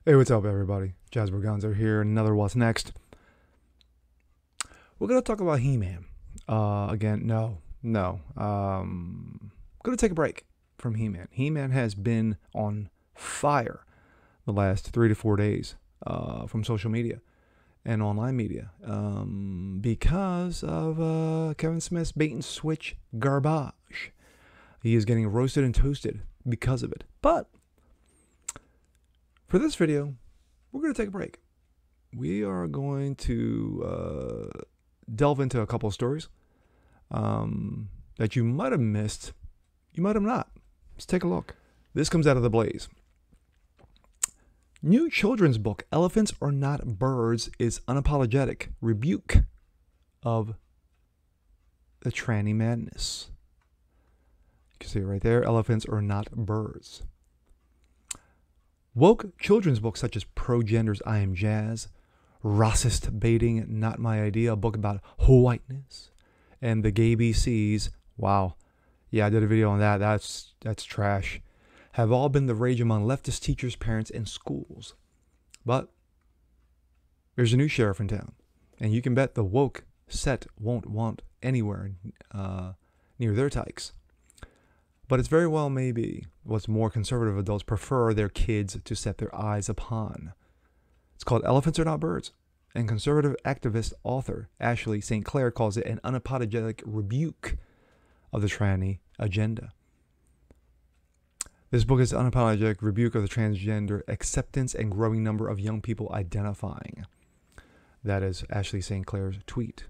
Hey, what's up, everybody? Jasper Gonzo here. Another What's Next. We're gonna talk about He-Man. Again, no. Gonna take a break from He-Man. He-Man has been on fire the last 3 to 4 days from social media and online media because of Kevin Smith's bait and switch garbage. He is getting roasted and toasted because of it. But for this video, we're going to take a break. We are going to delve into a couple of stories that you might have missed. You might have not. Let's take a look. This comes out of The Blaze. New children's book, Elephants Are Not Birds, is unapologetic rebuke of the tranny madness. You can see it right there. Elephants are not birds. Woke children's books such as Pro Gender's I Am Jazz, Racist Baiting, Not My Idea, a book about whiteness, and The Gay BCs, wow, yeah, I did a video on that, that's trash, have all been the rage among leftist teachers, parents, and schools. But there's a new sheriff in town, and you can bet the woke set won't want anywhere near their tykes. But it's very well maybe what more conservative adults prefer their kids to set their eyes upon. It's called Elephants Are Not Birds, and conservative activist author Ashley St. Clair calls it an unapologetic rebuke of the tranny agenda. This book is an unapologetic rebuke of the transgender acceptance and growing number of young people identifying. That is Ashley St. Clair's tweet.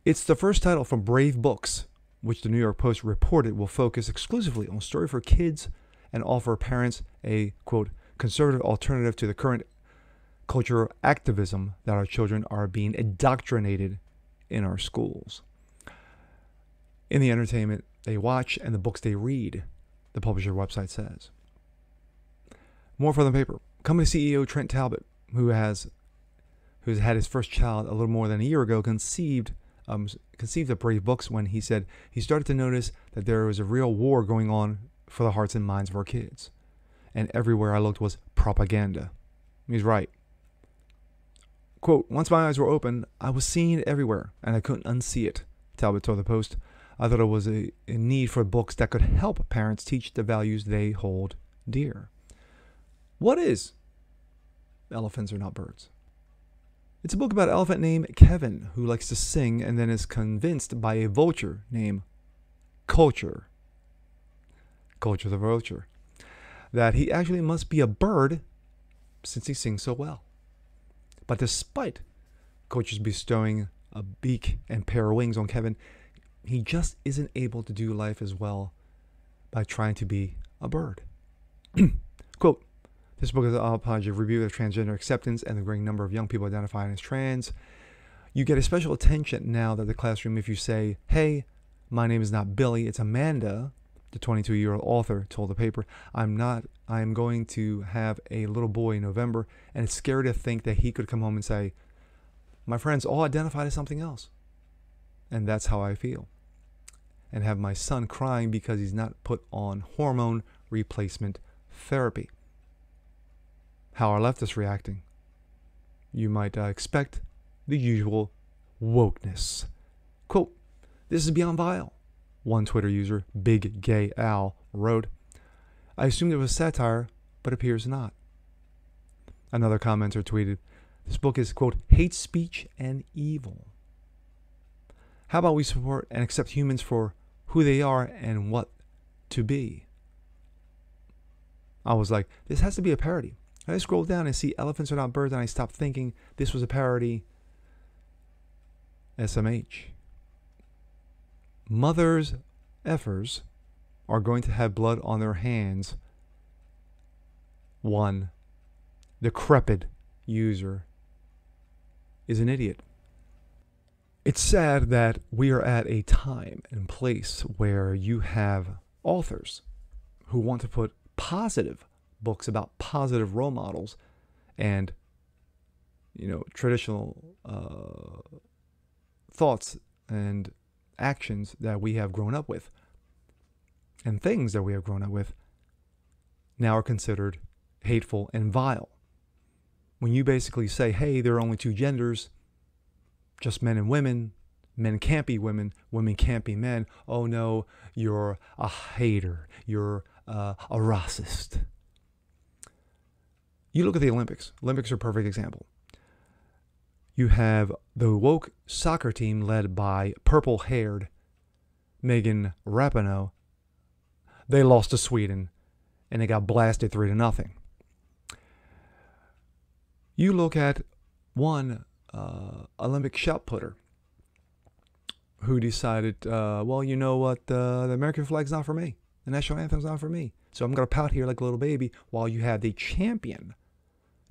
It's the first title from Brave Books, which the New York Post reported will focus exclusively on story for kids and offer parents a, quote, conservative alternative to the current cultural activism that our children are being indoctrinated in our schools. In the entertainment they watch and the books they read, the publisher website says. More from the paper. Company CEO Trent Talbot, who's had his first child a little more than a year ago, conceived of Brave Books when he said he started to notice that there was a real war going on for the hearts and minds of our kids. And everywhere I looked was propaganda. He's right. Quote, once my eyes were open, I was seeing it everywhere, and I couldn't unsee it, Talbot told the Post. I thought it was a need for books that could help parents teach the values they hold dear. What is Elephants Are Not Birds? It's a book about an elephant named Kevin who likes to sing and then is convinced by a vulture named Culture the vulture, that he actually must be a bird since he sings so well. But despite Culture's bestowing a beak and pair of wings on Kevin, he just isn't able to do life as well by trying to be a bird. Quote, this book is an unapologetic review of transgender acceptance and the growing number of young people identifying as trans. You get a special attention now that the classroom if you say, hey, my name is not Billy, it's Amanda, the 22-year-old author told the paper. I am going to have a little boy in November, and it's scary to think that he could come home and say, my friends all identified as something else. And that's how I feel. And have my son crying because he's not put on hormone replacement therapy. How are leftists reacting? You might expect the usual wokeness. Quote, this is beyond vile. One Twitter user, Big Gay Al, wrote, I assumed it was satire, but appears not. Another commenter tweeted, this book is, quote, hate speech and evil. How about we support and accept humans for who they are and what to be? I was like, this has to be a parody. I scrolled down and see Elephants Are Not Birds, and I stopped thinking this was a parody. SMH. Mothers effers are going to have blood on their hands. One decrepit user is an idiot. It's sad that we are at a time and place where you have authors who want to put positive books about positive role models and, traditional thoughts and actions that we have grown up with and things that we have grown up with now are considered hateful and vile. When you basically say, hey, there are only two genders, just men and women, men can't be women, women can't be men. Oh no, you're a hater, you're a racist. You look at the Olympics. Olympics are a perfect example. You have the woke soccer team led by purple-haired Megan Rapinoe. They lost to Sweden, and they got blasted 3-0. You look at one Olympic shot putter who decided, well, you know what, the American flag's not for me. The national anthem's not for me. So I'm going to pout here like a little baby while you have the champion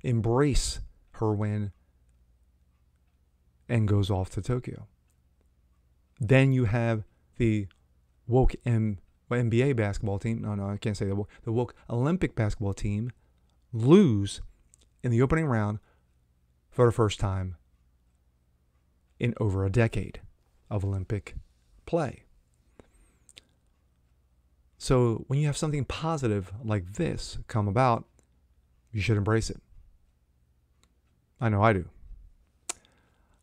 embrace her win and goes off to Tokyo. Then you have the woke NBA basketball team. No, I can't say the woke Olympic basketball team lose in the opening round for the first time in over a decade of Olympic play. So when you have something positive like this come about, you should embrace it. I know I do.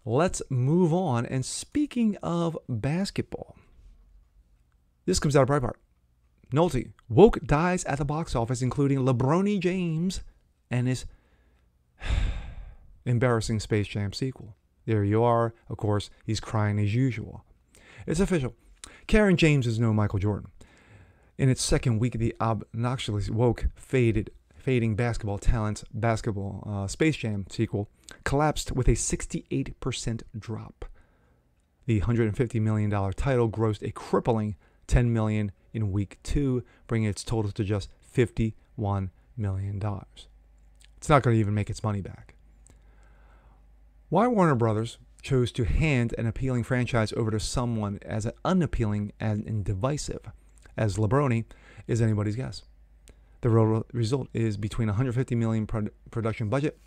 Let's move on. And speaking of basketball, this comes out of Breitbart. Nolte, woke dies at the box office, including LeBron James and his embarrassing Space Jam sequel. There you are. Of course, he's crying as usual. It's official. Karen James is no Michael Jordan. In its second week, the obnoxiously woke, fading basketball talent's Space Jam sequel collapsed with a 68% drop. The $150 million title grossed a crippling $10 million in week 2, bringing its total to just $51 million. It's not going to even make its money back. Why Warner Brothers chose to hand an appealing franchise over to someone as unappealing and divisive as LeBron is anybody's guess. The real result is between $150 million production budget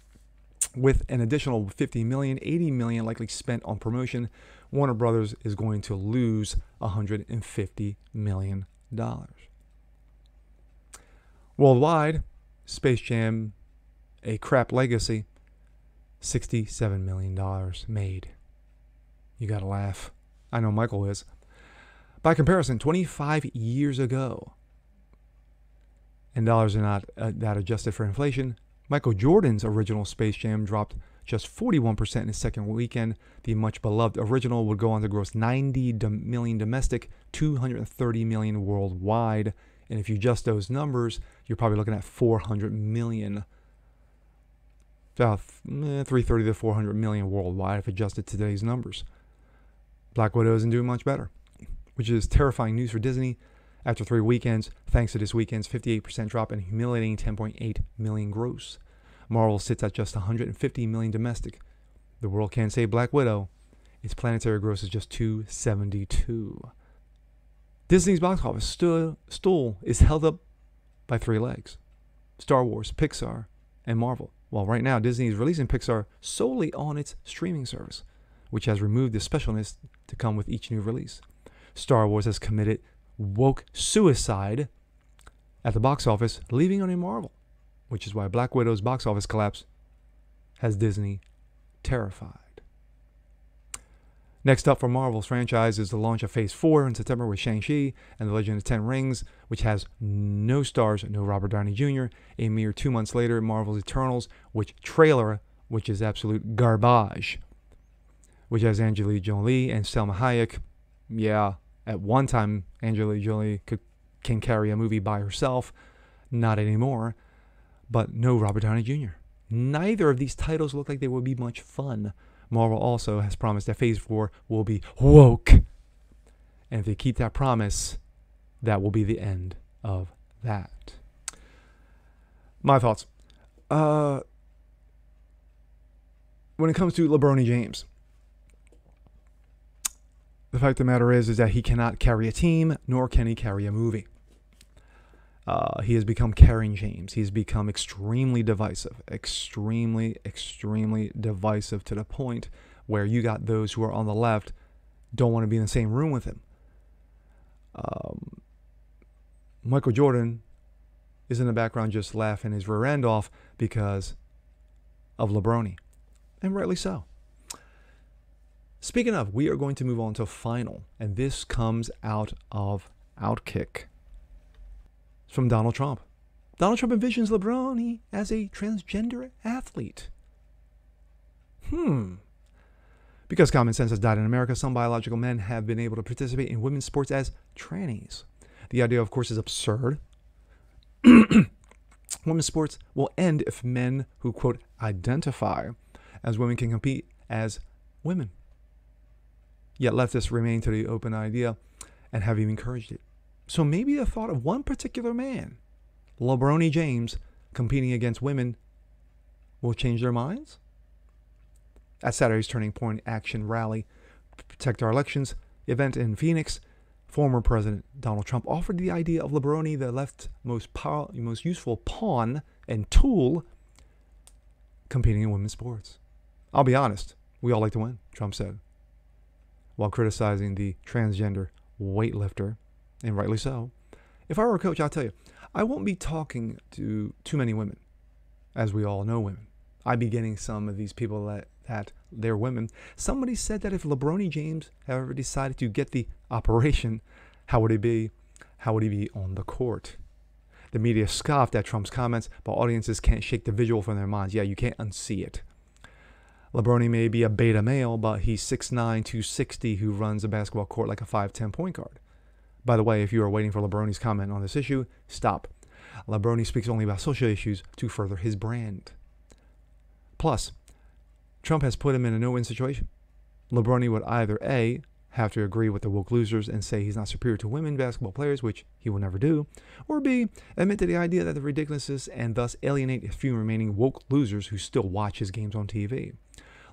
with an additional $50 million, $80 million likely spent on promotion. Warner Brothers is going to lose $150 million. Worldwide, Space Jam, a crap legacy, $67 million made. You gotta laugh. I know Michael is. By comparison, 25 years ago, and dollars are not that adjusted for inflation, Michael Jordan's original Space Jam dropped just 41% in its second weekend. The much beloved original would go on to gross 90 million domestic, 230 million worldwide. And if you adjust those numbers, you're probably looking at 400 million. About 330 to 400 million worldwide if adjusted to today's numbers. Black Widow isn't doing much better, which is terrifying news for Disney. After 3 weekends, thanks to this weekend's 58% drop and humiliating 10.8 million gross, Marvel sits at just 150 million domestic. The world can't say Black Widow. Its planetary gross is just 272. Disney's box office stool is held up by 3 legs: Star Wars, Pixar, and Marvel. Well, right now, Disney is releasing Pixar solely on its streaming service, which has removed the specialness to come with each new release. Star Wars has committed woke suicide at the box office, leaving only Marvel, which is why Black Widow's box office collapse has Disney terrified. Next up for Marvel's franchise is the launch of Phase 4 in September with Shang-Chi and The Legend of Ten Rings, which has no stars, no Robert Downey Jr. A mere 2 months later, Marvel's Eternals, which is absolute garbage, which has Angelina Jolie and Salma Hayek. Yeah, at one time, Angelina Jolie can carry a movie by herself. Not anymore. But no Robert Downey Jr. Neither of these titles look like they would be much fun. Marvel also has promised that Phase 4 will be woke. And if they keep that promise, that will be the end of that. My thoughts. When it comes to LeBron James, the fact of the matter is that he cannot carry a team, nor can he carry a movie. He has become Karen James. He's become extremely divisive. Extremely divisive to the point where you got those who are on the left don't want to be in the same room with him. Michael Jordan is in the background just laughing his rear end off because of LeBroni. And rightly so. Speaking of, we are going to move on to final. And this comes out of Outkick. It's from Donald Trump. Donald Trump envisions LeBron as a transgender athlete. Because common sense has died in America, some biological men have been able to participate in women's sports as trannies. The idea, of course, is absurd. Women's sports will end if men who, quote, identify as women can compete as women. Yet leftists remain to the open idea and have even encouraged it. So maybe the thought of one particular man, LeBron James, competing against women will change their minds? At Saturday's Turning Point Action Rally, Protect Our Elections event in Phoenix, former President Donald Trump offered the idea of LeBron, the left's most useful pawn and tool, competing in women's sports. I'll be honest, we all like to win, Trump said, while criticizing the transgender weightlifter, and rightly so. If I were a coach, I'll tell you, I won't be talking to too many women, as we all know women. I'd be getting some of these people that they're women. Somebody said that if LeBron James ever decided to get the operation, how would he be? How would he be on the court? The media scoffed at Trump's comments, but audiences can't shake the visual from their minds. Yeah, you can't unsee it. LeBron may be a beta male, but he's 6'9", 260, who runs a basketball court like a 5'10" point guard. By the way, if you are waiting for LeBron's comment on this issue, stop. LeBron speaks only about social issues to further his brand. Plus, Trump has put him in a no-win situation. LeBron would either A, have to agree with the woke losers and say he's not superior to women basketball players, which he will never do, or B, admit to the idea that the ridiculousness and thus alienate a few remaining woke losers who still watch his games on TV.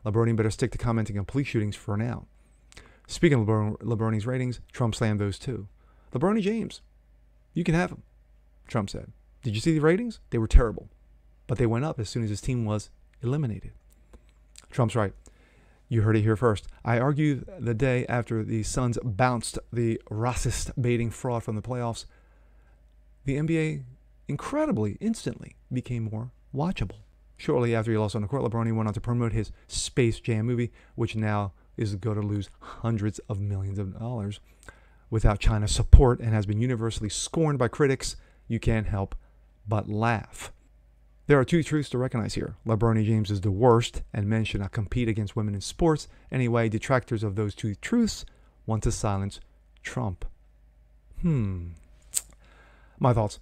LeBron better stick to commenting on police shootings for now. Speaking of LeBron's ratings, Trump slammed those too. LeBron James, you can have him, Trump said. Did you see the ratings? They were terrible, but they went up as soon as his team was eliminated. Trump's right. You heard it here first. I argue the day after the Suns bounced the racist baiting fraud from the playoffs, the NBA incredibly, instantly became more watchable. Shortly after he lost on the court, LeBron went on to promote his Space Jam movie, which now is going to lose hundreds of millions of dollars without China's support and has been universally scorned by critics. You can't help but laugh. There are two truths to recognize here. LeBron James is the worst, and men should not compete against women in sports. Anyway, detractors of those two truths want to silence Trump. My thoughts.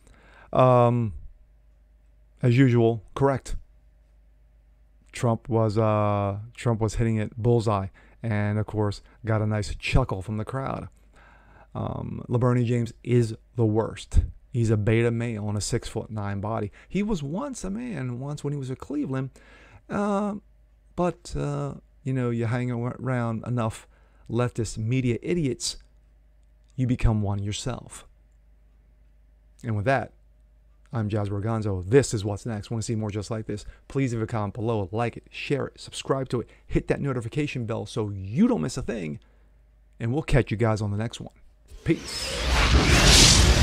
As usual, correct. Trump was hitting it bullseye, and of course got a nice chuckle from the crowd. LeBron James is the worst. He's a beta male on a 6'9" body. He was once a man, when he was at Cleveland. But you hang around enough leftist media idiots, you become one yourself. And with that, I'm Jazz Borgonzo. This is What's Next. Want to see more just like this? Please leave a comment below, like it, share it, subscribe to it, hit that notification bell so you don't miss a thing. And we'll catch you guys on the next one. Peace.